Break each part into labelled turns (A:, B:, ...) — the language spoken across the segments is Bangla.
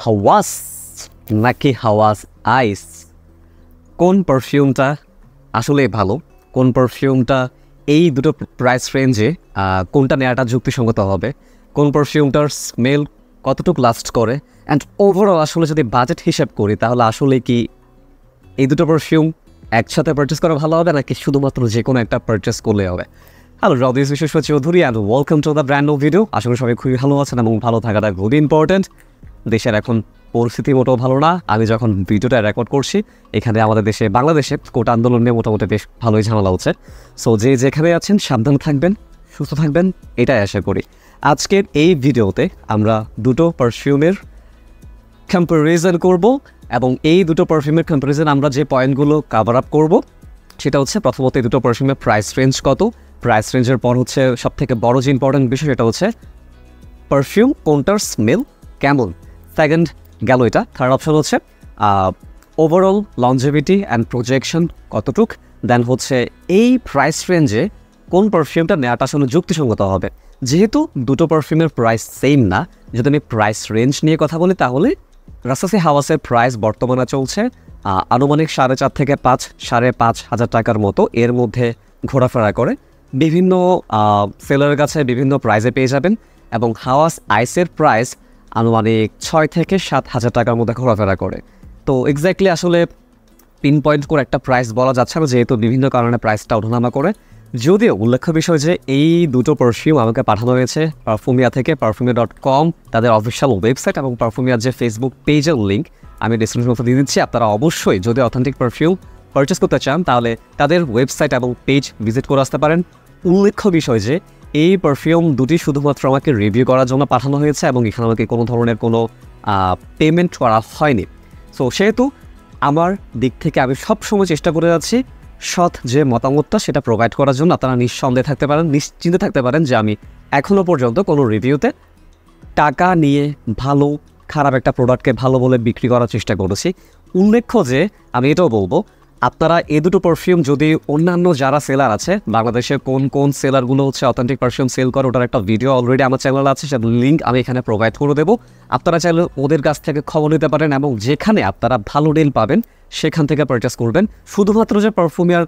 A: হাওয়াস নাকি হাওয়াস আইস, কোন পারফিউমটা আসলে ভালো, কোন পারফিউমটা এই দুটো প্রাইস রেঞ্জে কোনটা নেওয়াটা যুক্তিসঙ্গত হবে, কোন পারফিউমটার স্মেল কতটুকু লাস্ট করে, অ্যান্ড ওভারঅল আসলে যদি বাজেট হিসাব করি তাহলে আসলে কি এই দুটো পারফিউম একসাথে পারচেস করা ভালো হবে নাকি শুধুমাত্র যে কোনো একটা পারচেস করলে হবে। হ্যালো, রদিস Bishesh Chowdhury and welcome to the brand new video. আশা করি সবাই খুবই ভালো আছেন এবং ভালো থাকাটা খুবই ইম্পর্টেন্ট। দেশের এখন পরিস্থিতি মোটেও ভালো না। আমি যখন ভিডিওটা রেকর্ড করছি এখানে আমাদের দেশে বাংলাদেশে কোটা আন্দোলন নিয়ে মোটামুটি বেশ ভালোই ঝামেলা হচ্ছে। সো যে যেখানে আছেন সাবধান থাকবেন, সুস্থ থাকবেন, এটাই আশা করি। আজকের এই ভিডিওতে আমরা দুটো পারফিউমের কম্প্যারিজন করব এবং এই দুটো পারফিউমের কম্প্যারিজন আমরা যে পয়েন্টগুলো কাভার আপ করব সেটা হচ্ছে প্রথমত এই দুটো পারফিউমের প্রাইস রেঞ্জ কত, প্রাইস রেঞ্জের পর হচ্ছে সবথেকে বড় যে ইম্পর্টেন্ট বিষয় সেটা হচ্ছে পারফিউম কোনটার স্মেল কেমন, সেকেন্ড গেল এটা। থার্ড অপশন হচ্ছে ওভারঅল লঞ্জেভিটি অ্যান্ড প্রজেকশন কতটুক, দেন হচ্ছে এই প্রাইস রেঞ্জে কোন পারফিউমটা নেওয়াটা আসলে যুক্তিসঙ্গত হবে। যেহেতু দুটো পারফিউমের প্রাইস সেম না, যদি আমি প্রাইস রেঞ্জ নিয়ে কথা বলি তাহলে রাসাসি হাওয়াসের প্রাইস বর্তমানে চলছে আনুমানিক 4.5 থেকে 5,500 টাকার মতো, এর মধ্যে ঘোরাফেরা করে। বিভিন্ন সেলারের কাছে বিভিন্ন প্রাইসে পেয়ে যাবেন এবং হাওয়াস আইসের প্রাইস আনুমানিক 6 থেকে 7,000 টাকার মধ্যে ঘোরাফেরা করে। তো এক্স্যাক্টলি আসলে পিন পয়েন্ট করে একটা প্রাইস বলা যাচ্ছে না, যেহেতু বিভিন্ন কারণে প্রাইসটা ওঠানামা করে। যদিও উল্লেখ্য বিষয় যে এই দুটো পারফিউম আমাকে পাঠানো হয়েছে পারফিউমিয়া থেকে, পারফিউমিয়া.com তাদের অফিসিয়াল ওয়েবসাইট এবং পারফিউমিয়ার যে ফেসবুক পেজের লিঙ্ক আমি ডিসক্রিপশন বক্সে দিয়ে দিচ্ছি। আপনারা অবশ্যই যদি অথেন্টিক পারফিউম পারচেস করতে চান তাহলে তাদের ওয়েবসাইট এবং পেজ ভিজিট করে আসতে পারেন। উল্লেখ্য বিষয় যে এই পারফিউম দুটি শুধুমাত্র আমাকে রিভিউ করার জন্য পাঠানো হয়েছে এবং এখানে আমাকে কোনো ধরনের কোনো পেমেন্ট করা হয়নি। সো সেহেতু আমার দিক থেকে আমি সবসময় চেষ্টা করে যাচ্ছি সৎ যে মতামতটা সেটা প্রোভাইড করার জন্য। আপনারা নিঃসন্দেহে থাকতে পারেন, নিশ্চিন্তে থাকতে পারেন যে আমি এখনও পর্যন্ত কোনো রিভিউতে টাকা নিয়ে ভালো খারাপ একটা প্রোডাক্টকে ভালো বলে বিক্রি করার চেষ্টা করেছি। উল্লেখ্য যে আমি এটাও বলবো, আপনারা এই দুটো পারফিউম যদি অন্যান্য যারা সেলার আছে বাংলাদেশে কোন কোন সেলারগুলো হচ্ছে অথেন্টিক পারফিউম সেল করে, ওটার একটা ভিডিও অলরেডি আমার চ্যানেলে আছে, সেটার লিঙ্ক আমি এখানে প্রোভাইড করে দেবো। আপনারা চাইলে ওদের কাছ থেকে খবর নিতে পারেন এবং যেখানে আপনারা ভালো ডিল পাবেন সেখান থেকে পারচেস করবেন। শুধুমাত্র যে পারফিউমিয়ার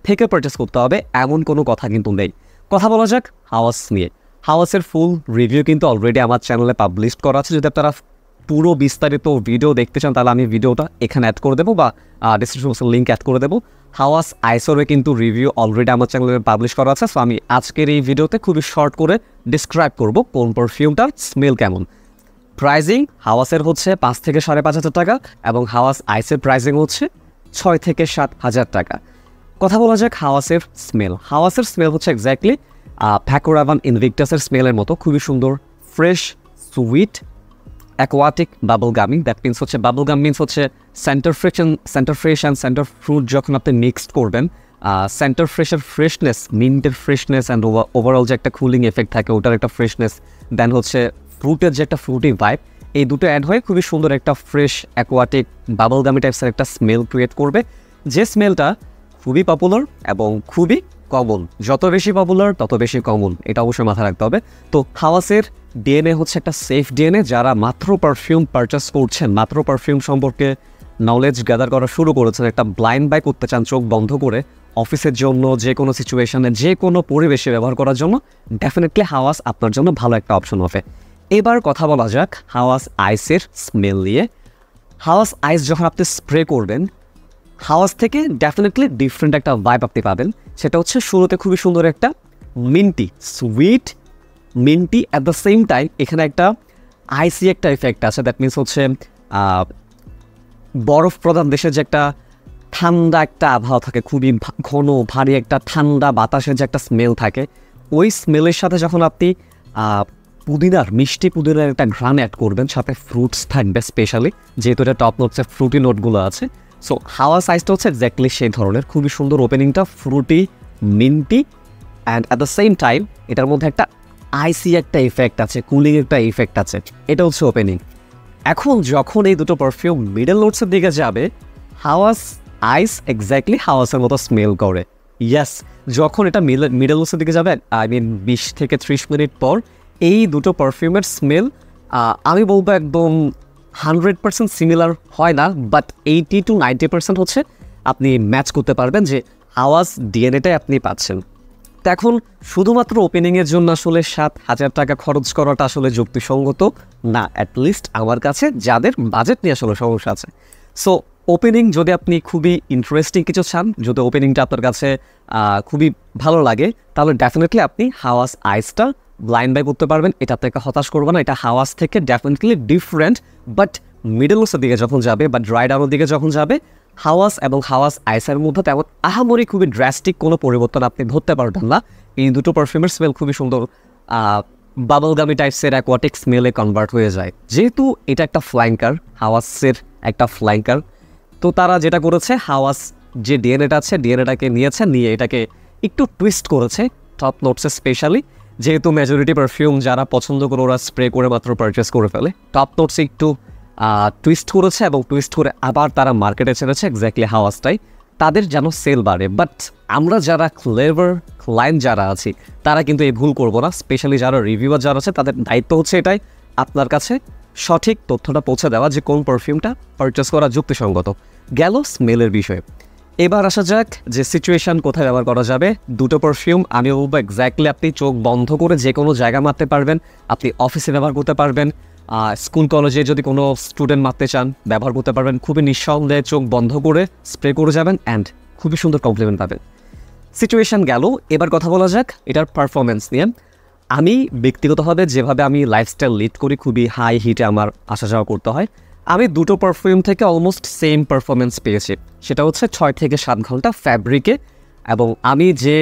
A: থেকে পারচেস করতে হবে এমন কোনো কথা কিন্তু নেই। কথা বলা যাক হাওয়াস নিয়ে। হাওয়াসের ফুল রিভিউ কিন্তু অলরেডি আমার চ্যানেলে পাবলিশ করা আছে। যদি আপনারা পুরো বিস্তারিত ভিডিও দেখতে চান তাহলে আমি ভিডিওটা এখানে অ্যাড করে দেবো বা ডিসক্রিপশন বক্সের লিঙ্ক অ্যাড করে দেবো। হাওয়াস আইসোরে কিন্তু রিভিউ অলরেডি আমার চ্যানেলে পাবলিশ করা আছে। সো আমি আজকের এই ভিডিওতে খুবই শর্ট করে ডিসক্রাইব করব কোন পারফিউমটার স্মেল কেমন। প্রাইজিং হাওয়াসের হচ্ছে 5 থেকে 5,500 টাকা এবং হাওয়াস আইসের প্রাইজিং হচ্ছে 6 থেকে 7,000 টাকা। কথা বলা যাক হাওয়াসের স্মেল। হাওয়াসের স্মেল হচ্ছে এক্স্যাক্টলি ফ্যাকোরাভান ইনভিক্টাসের স্মেলের মতো, খুবই সুন্দর, fresh, sweet, aquatic, bubble gummy. That means হচ্ছে বাবল গাম মিনস হচ্ছে Center Fresh and Center Fruit যখন আপনি মিক্সড করবেন, সেন্টার ফ্রেশের ফ্রেশনেস, মিন্টের ফ্রেশনেস অ্যান্ড ওভারঅল যে একটা কুলিং এফেক্ট থাকে ওটার একটা ফ্রেশনেস, দেন হচ্ছে ফ্রুটের যে একটা ফ্রুটি ভাইব, এই দুটো অ্যাড হয়ে খুবই সুন্দর একটা ফ্রেশ অ্যাকোয়াটিক বাবল গামি টাইপসের একটা স্মেল ক্রিয়েট করবে, যে স্মেলটা খুবই পপুলার এবং খুবই কমন। যত বেশি পপুলার তত বেশি কমন, এটা অবশ্যই মাথায় রাখতে হবে। তো হাওয়াসের ডিএনএ হচ্ছে একটা সেফ ডিএনএ। যারা মাত্র পারফিউম পারচেস করছেন, মাত্র পারফিউম সম্পর্কে নলেজ গ্যাদার করা শুরু করেছেন, একটা ব্লাইন্ড বাই করতে চান চোখ বন্ধ করে অফিসের জন্য, যে কোনো সিচুয়েশনে, যে কোনো পরিবেশে ব্যবহার করার জন্য, ডেফিনেটলি হাওয়াস আপনার জন্য ভালো একটা অপশন হবে। এবার কথা বলা যাক হাওয়াস আইসের স্মেল নিয়ে। হাওয়াস আইস যখন আপনি স্প্রে করবেন হাওয়াস থেকে ডেফিনেটলি ডিফারেন্ট একটা ভাইব আপনি পাবেন। সেটা হচ্ছে শুরুতে খুবই সুন্দর একটা minty, sweet minty, at the same time এখানে একটা আইসি একটা এফেক্ট আছে। দ্যাট মিনস হচ্ছে বরফ প্রধান দেশের যে একটা ঠান্ডা একটা আবহাওয়া থাকে, খুবই ঘন ভারী একটা ঠান্ডা বাতাসের যে একটা স্মেল থাকে, ওই স্মেলের সাথে যখন আপনি পুদিনার মিষ্টি পুদিনার একটা ঘ্রাণ অ্যাড করবেন, সাথে ফ্রুটস থাকবে স্পেশালি, যেহেতু এটা টপ নোটসে ফ্রুটি নোটগুলো আছে। সো হাওয়াস আইসটা হচ্ছে এক্স্যাক্টলি সেই ধরনের, খুবই সুন্দর ওপেনিংটা, fruity, minty and at the same time এটার মধ্যে একটা আইসি একটা ইফেক্ট আছে, কুলিং একটা ইফেক্ট আছে, এটা হচ্ছে ওপেনিং। এখন যখন এই দুটো পারফিউম মিডল নোটসের দিকে যাবে হাওয়াস আইস এক্স্যাক্টলি হাওয়াসের মতো স্মেল করে। ইয়েস, যখন এটা মিডল নোটসের দিকে যাবে, আই মিন 20 থেকে 30 মিনিট পর এই দুটো পারফিউমের স্মেল আমি বলবো একদম 100% সিমিলার হয় না, বাট 80 to 90% হচ্ছে আপনি ম্যাচ করতে পারবেন যে হাওয়াস ডিএনএটাই আপনি পাচ্ছেন। তো এখন শুধুমাত্র ওপেনিংয়ের জন্য আসলে 7,000 টাকা খরচ করাটা আসলে যুক্তিসঙ্গত না, অ্যাটলিস্ট আমার কাছে যাদের বাজেট নিয়ে আসলে সমস্যা আছে। সো ওপেনিং যদি আপনি খুবই ইন্টারেস্টিং কিছু চান, যদি ওপেনিংটা আপনার কাছে খুবই ভালো লাগে, তাহলে ডেফিনেটলি আপনি হাওয়াস আইসটা ব্লাইন্ড বাই করতে পারবেন। এটা আপনাকে হতাশ করবে না, এটা হাওয়াস থেকে ডেফিনেটলি ডিফারেন্ট। বাট মিডলসের দিকে যখন যাবে বা ড্রাই ডাউনের দিকে যখন যাবে, হাওয়াস এবং হাওয়াস আইসের মধ্যে তেমন আহামরি খুবই ড্রাস্টিক কোনো পরিবর্তন আপনি ধরতে পারবেন না। এই দুটো পারফিউমের স্মেল খুবই সুন্দর বাবলগামি টাইপসের অ্যাকোয়াটিক স্মেলে কনভার্ট হয়ে যায়। যেহেতু এটা একটা ফ্ল্যাঙ্কার, হাওয়াসের একটা ফ্ল্যাঙ্কার, তো তারা যেটা করেছে, হাওয়াস যে ডিএনএটা আছে ডিএনএটাকে নিয়ে এটাকে একটু টুইস্ট করেছে টপ নোটসে। স্পেশালি যেহেতু মেজরিটি পারফিউম যারা পছন্দ করে ওরা স্প্রে করে মাত্র পারচেস করে ফেলে, টপ নোটসে একটু টুইস্ট করেছে এবং টুইস্ট করে আবার তারা মার্কেটে ছেড়েছে এক্স্যাক্টলি হাওয়াসটাই, তাদের যেন সেল বাড়ে। বাট আমরা যারা ক্লেভার ক্লায়েন্ট যারা আছি তারা কিন্তু এই ভুল করবো না। স্পেশালি যারা রিভিউয়ার যারা আছে তাদের দায়িত্ব হচ্ছে এটাই, আপনার কাছে সঠিক তথ্যটা পৌঁছে দেওয়া যে কোন পারফিউমটা পারচেস করা যুক্তিসঙ্গত। গেল স্মেলের বিষয়ে। এবার আসা যাক যে সিচুয়েশান কোথায় ব্যবহার করা যাবে। দুটো পারফিউম আমি বলবো এক্স্যাক্টলি আপনি চোখ বন্ধ করে যে কোনো জায়গায় মারতে পারবেন, আপনি অফিসে ব্যবহার করতে পারবেন, স্কুল কলেজে যদি কোনো স্টুডেন্ট মারতে চান ব্যবহার করতে পারবেন। খুবই নিঃসন্দেহে চোখ বন্ধ করে স্প্রে করে যাবেন অ্যান্ড খুবই সুন্দর কমপ্লিমেন্ট পাবেন। সিচুয়েশান গেল, এবার কথা বলা যাক এটার পারফরমেন্স নিয়ে। আমি ব্যক্তিগতভাবে যেভাবে আমি লাইফস্টাইল লিড করি, খুবই হাই হিটে আমার আসা যাওয়া করতে হয়, আমি দুটো পারফিউম থেকে অলমোস্ট সেম পারফরমেন্স পেয়েছি। সেটা হচ্ছে 6 থেকে 7 ঘন্টা ফ্যাব্রিকে। এবং আমি যে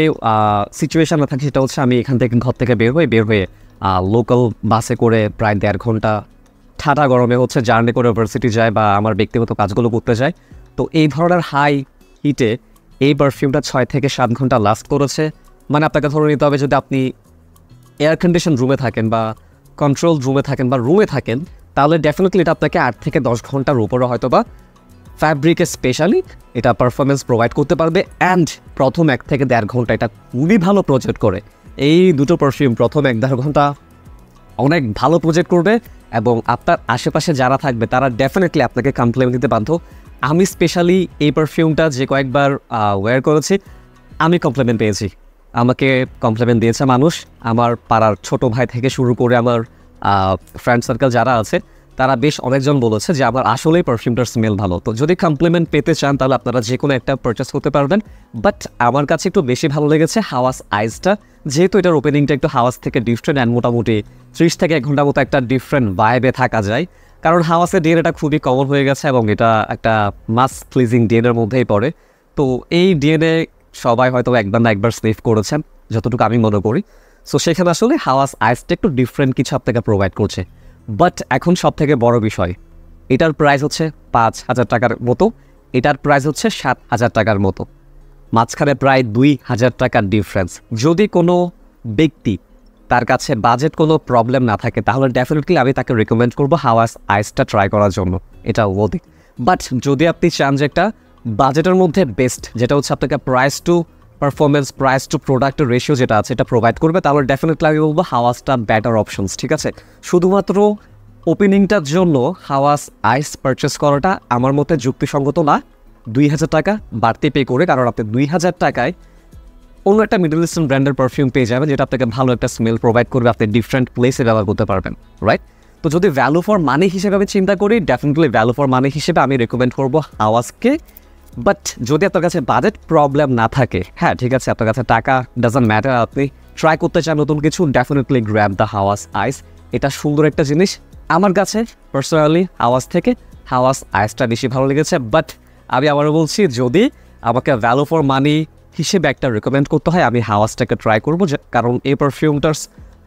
A: সিচুয়েশানে থাকি সেটা হচ্ছে আমি এখান থেকে ঘর থেকে বের হয়ে লোকাল বাসে করে প্রায় 1.5 ঘন্টা ঠান্ডা গরমে হচ্ছে জার্নি করে ইউনিভার্সিটি যায় বা আমার ব্যক্তিগত কাজগুলো করতে যায়। তো এই ধরনের হাই হিটে এই পারফিউমটা 6 থেকে 7 ঘন্টা লাস্ট করেছে। মানে আপনাকে ধরে নিতে হবে যদি আপনি এয়ার কন্ডিশন রুমে থাকেন বা কন্ট্রোল রুমে থাকেন বা রুমে থাকেন, তাহলে ডেফিনেটলি এটা আপনাকে 8 থেকে 10 ঘন্টার উপরে হয়তো বা ফ্যাব্রিকে স্পেশালি এটা পারফরমেন্স প্রোভাইড করতে পারবে। অ্যান্ড প্রথম 1 থেকে 1.5 ঘন্টা এটা খুবই ভালো প্রজেক্ট করে। এই দুটো পারফিউম প্রথম 1-1.5 ঘন্টা অনেক ভালো প্রজেক্ট করবে এবং আপনার আশেপাশে যারা থাকবে তারা ডেফিনেটলি আপনাকে কমপ্লিমেন্ট দিতে বাধ্য। আমি স্পেশালি এই পারফিউমটা যে কয়েকবার ওয়্যার করেছি আমি কমপ্লিমেন্ট পেয়েছি। আমাকে কমপ্লিমেন্ট দিয়েছে মানুষ, আমার পাড়ার ছোট ভাই থেকে শুরু করে আমার ফ্রেন্ড সার্কেল যারা আছে তারা বেশ অনেকজন বলেছে যে আমার আসলেই পারফিউমটার স্মেল ভালো। তো যদি কমপ্লিমেন্ট পেতে চান তাহলে আপনারা যে কোনো একটা পারচেস করতে পারবেন। বাট আমার কাছে একটু বেশি ভালো লেগেছে হাওয়াস আইসটা, যেহেতু এটার ওপেনিংটা একটু হাওয়াস থেকে ডিফারেন্ট অ্যান্ড মোটামুটি 30 থেকে 1 ঘন্টার মতো একটা ডিফারেন্ট ভাইবে থাকা যায়। কারণ হাওয়াসের ডিএনএটা খুবই কমন হয়ে গেছে এবং এটা একটা মাস প্লিজিং ডিএনএর মধ্যেই পড়ে। তো এই ডিএনএ সবাই হয়তো একবার না একবার স্নিফ করেছেন যতটুকু আমি মনে করি। সো সেখানে আসলে হাওয়াস আইসটা একটু ডিফারেন্ট কিছু আপনাকে প্রোভাইড করছে। বাট এখন সব থেকে বড় বিষয়, এটার প্রাইস হচ্ছে 5,000 টাকার মতো, এটার প্রাইস হচ্ছে 7,000 টাকার মতো, মাঝখানে প্রায় 2,000 টাকার ডিফারেন্স। যদি কোনো ব্যক্তি তার কাছে বাজেট কোনো প্রবলেম না থাকে তাহলে ডেফিনেটলি আমি তাকে রেকমেন্ড করবো হাওয়াস আইসটা ট্রাই করার জন্য, এটা ওদি। বাট যদি আপনি চান যে একটা বাজেটের মধ্যে বেস্ট, যেটা হচ্ছে আপনাকে price to performance, price to প্রোডাক্টের রেশিও যেটা আছে এটা প্রোভাইড করবে, তাহলে ডেফিনেটলি আমি বলবো হাওয়াসটা বেটার অপশনস। ঠিক আছে, শুধুমাত্র ওপেনিংটার জন্য হাওয়াস আইস পারচেস করাটা আমার মতে যুক্তিসঙ্গত না। 2,000 টাকা বাড়তি পে করে, কারণ আপনি 2,000 টাকায় অন্য একটা মিডল ইস্টার্ন ব্র্যান্ডের পারফিউম পেয়ে যাবেন যেটা আপনাকে ভালো একটা স্মেল প্রোভাইড করবে, আপনি ডিফারেন্ট প্লেসে ব্যবহার করতে পারবেন, রাইট? তো যদি ভ্যালু ফর মানি হিসেবে আমি চিন্তা করি, ডেফিনেটলি ভ্যালু ফর মানি হিসেবে আমি রেকমেন্ড করবো হাওয়াসকে। বাট যদি আপনার কাছে বাজেট প্রবলেম না থাকে, হ্যাঁ ঠিক আছে, আপনার কাছে টাকা ডাজন্ট ম্যাটার, আপনি ট্রাই করতে চান নতুন কিছু, ডেফিনেটলি গ্র্যাব দ্য হাওয়াস আইস। এটা সুন্দর একটা জিনিস। আমার কাছে পার্সোনালি হাওয়াস থেকে হাওয়াস আইসটা বেশি ভালো লেগেছে। বাট আমি আবারও বলছি, যদি আমাকে ভ্যালু ফর মানি হিসেবে একটা রেকমেন্ড করতে হয় আমি হাওয়াসটাকে ট্রাই করবো, কারণ এই পারফিউমটার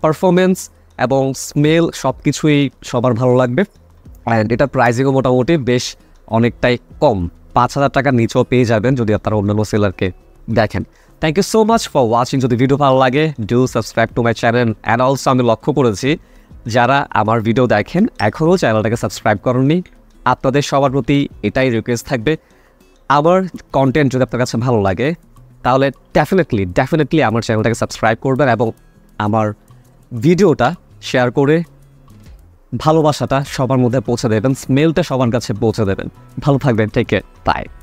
A: পারফরমেন্স এবং স্মেল সব কিছুই সবার ভালো লাগবে। অ্যান্ড এটার প্রাইসিংও মোটামুটি বেশ অনেকটাই কম, 5,000 টাকার নিচেও পেয়ে যাবেন যদি আপনারা অন্যান্য সেলারকে দেখেন। Thank you so much for watching. যদি ভিডিও ভালো লাগে do subscribe to my channel. And also আমি লক্ষ্য করেছি যারা আমার ভিডিও দেখেন এখনও চ্যানেলটাকে সাবস্ক্রাইব করেননি, আপনাদের সবার প্রতি এটাই রিকোয়েস্ট থাকবে, আমার কন্টেন্ট যদি আপনার কাছে ভালো লাগে তাহলে ডেফিনেটলি আমার চ্যানেলটাকে সাবস্ক্রাইব করবেন এবং আমার ভিডিওটা শেয়ার করে ভালোবাসাটা সবার মধ্যে পৌঁছে দেবেন, স্মেলটা সবার কাছে পৌঁছে দেবেন। ভালো থাকবেন, টেক কেয়ার, বাই।